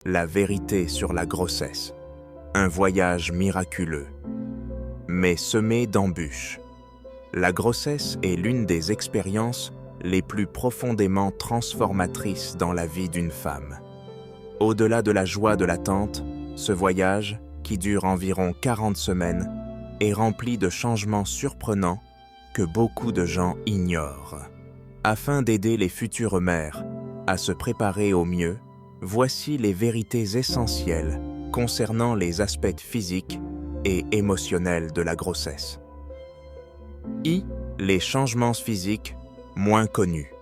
La vérité sur la grossesse. Un voyage miraculeux, mais semé d'embûches. La grossesse est l'une des expériences les plus profondément transformatrices dans la vie d'une femme. Au-delà de la joie de l'attente, ce voyage, qui dure environ 40 semaines, est rempli de changements surprenants que beaucoup de gens ignorent. Afin d'aider les futures mères à se préparer au mieux, voici les vérités essentielles concernant les aspects physiques et émotionnels de la grossesse. Les changements physiques moins connus.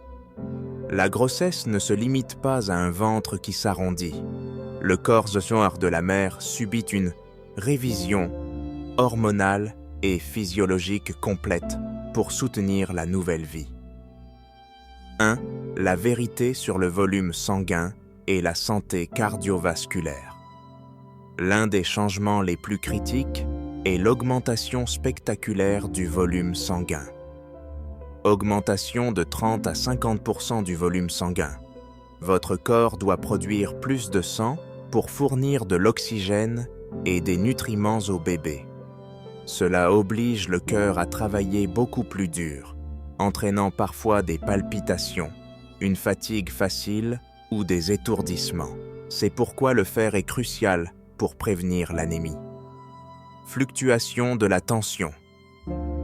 La grossesse ne se limite pas à un ventre qui s'arrondit. Le corps noir de la mère subit une révision hormonale et physiologique complète pour soutenir la nouvelle vie. 1. La vérité sur le volume sanguin et la santé cardiovasculaire. L'un des changements les plus critiques est l'augmentation spectaculaire du volume sanguin. Augmentation de 30 à 50% du volume sanguin. Votre corps doit produire plus de sang pour fournir de l'oxygène et des nutriments au bébé. Cela oblige le cœur à travailler beaucoup plus dur, entraînant parfois des palpitations, une fatigue facile ou des étourdissements. C'est pourquoi le fer est crucial pour prévenir l'anémie. Fluctuation de la tension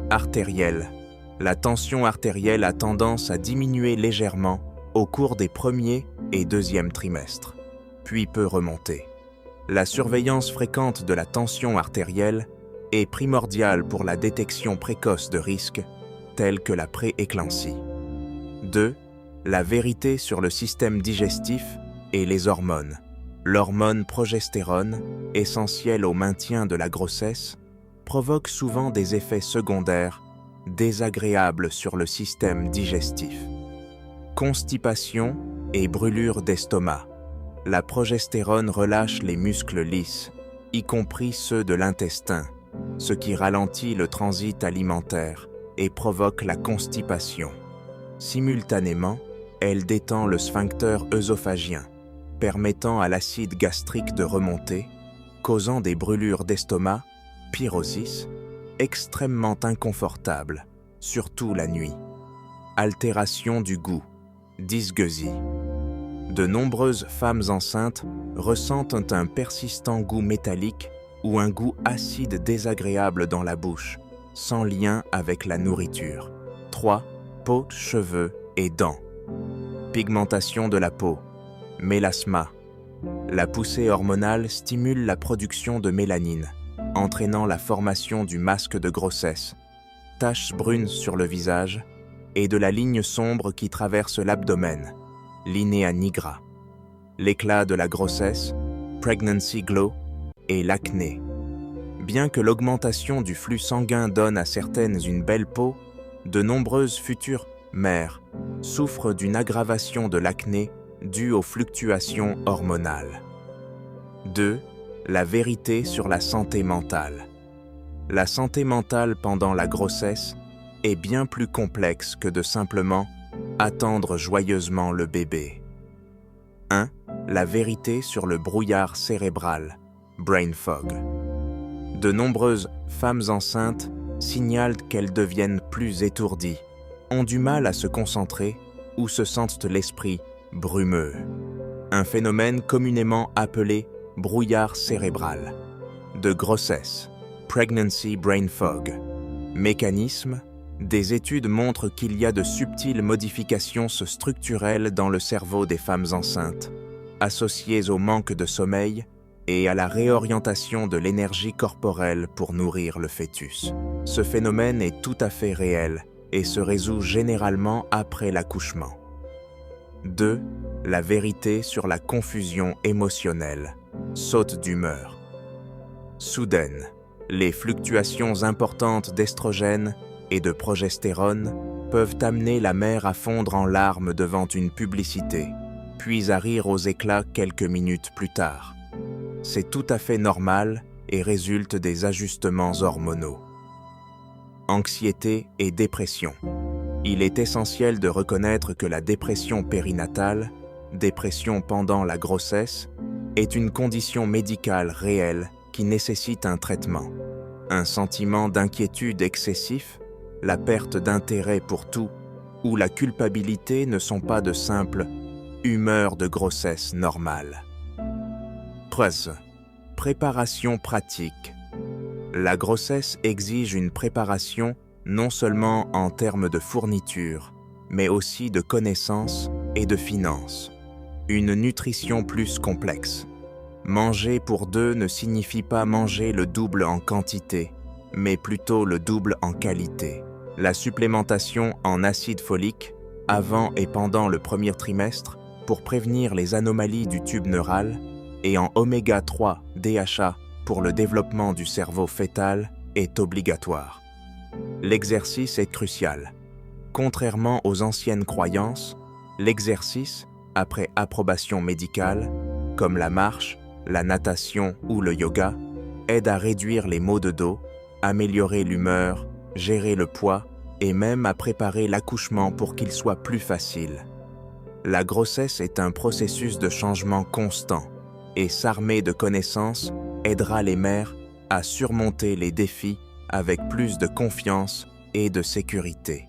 artérielle. La tension artérielle a tendance à diminuer légèrement au cours des premiers et deuxièmes trimestres, puis peut remonter. La surveillance fréquente de la tension artérielle est primordiale pour la détection précoce de risques tels que la pré-éclampsie. 2. La vérité sur le système digestif et les hormones. L'hormone progestérone, essentielle au maintien de la grossesse, provoque souvent des effets secondaires désagréables sur le système digestif. Constipation et brûlure d'estomac. La progestérone relâche les muscles lisses, y compris ceux de l'intestin, ce qui ralentit le transit alimentaire et provoque la constipation. Simultanément, elle détend le sphincter œsophagien, permettant à l'acide gastrique de remonter, causant des brûlures d'estomac, pyrosis, extrêmement inconfortables, surtout la nuit. Altération du goût, dysgeusie. De nombreuses femmes enceintes ressentent un persistant goût métallique ou un goût acide désagréable dans la bouche, sans lien avec la nourriture. 3. Peau, cheveux et dents. Pigmentation de la peau, mélasma. La poussée hormonale stimule la production de mélanine, entraînant la formation du masque de grossesse, taches brunes sur le visage et de la ligne sombre qui traverse l'abdomen, linea nigra. L'éclat de la grossesse, pregnancy glow, et l'acné. Bien que l'augmentation du flux sanguin donne à certaines une belle peau, de nombreuses futures mères souffrent d'une aggravation de l'acné due aux fluctuations hormonales. 2. La vérité sur la santé mentale. La santé mentale pendant la grossesse est bien plus complexe que de simplement attendre joyeusement le bébé. 1. La vérité sur le brouillard cérébral, brain fog. De nombreuses femmes enceintes signalent qu'elles deviennent plus étourdies, ont du mal à se concentrer ou se sentent l'esprit brumeux. Un phénomène communément appelé brouillard cérébral. De grossesse, pregnancy brain fog. Mécanisme, des études montrent qu'il y a de subtiles modifications structurelles dans le cerveau des femmes enceintes, associées au manque de sommeil et à la réorientation de l'énergie corporelle pour nourrir le fœtus. Ce phénomène est tout à fait réel et se résout généralement après l'accouchement. 2. La vérité sur la confusion émotionnelle, saute d'humeur. Soudaine, les fluctuations importantes d'estrogène et de progestérone peuvent amener la mère à fondre en larmes devant une publicité, puis à rire aux éclats quelques minutes plus tard. C'est tout à fait normal et résulte des ajustements hormonaux. Anxiété et dépression. Il est essentiel de reconnaître que la dépression périnatale, dépression pendant la grossesse, est une condition médicale réelle qui nécessite un traitement. Un sentiment d'inquiétude excessif, la perte d'intérêt pour tout ou la culpabilité ne sont pas de simples humeurs de grossesse normale. 3. Préparation pratique. La grossesse exige une préparation non seulement en termes de fourniture, mais aussi de connaissances et de finances. Une nutrition plus complexe. Manger pour deux ne signifie pas manger le double en quantité, mais plutôt le double en qualité. La supplémentation en acide folique, avant et pendant le premier trimestre, pour prévenir les anomalies du tube neural, et en oméga 3 DHA pour le développement du cerveau fœtal, est obligatoire. L'exercice est crucial. Contrairement aux anciennes croyances, l'exercice, après approbation médicale, comme la marche, la natation ou le yoga, aide à réduire les maux de dos, améliorer l'humeur, gérer le poids et même à préparer l'accouchement pour qu'il soit plus facile. La grossesse est un processus de changement constant et s'armer de connaissances aidera les mères à surmonter les défis avec plus de confiance et de sécurité.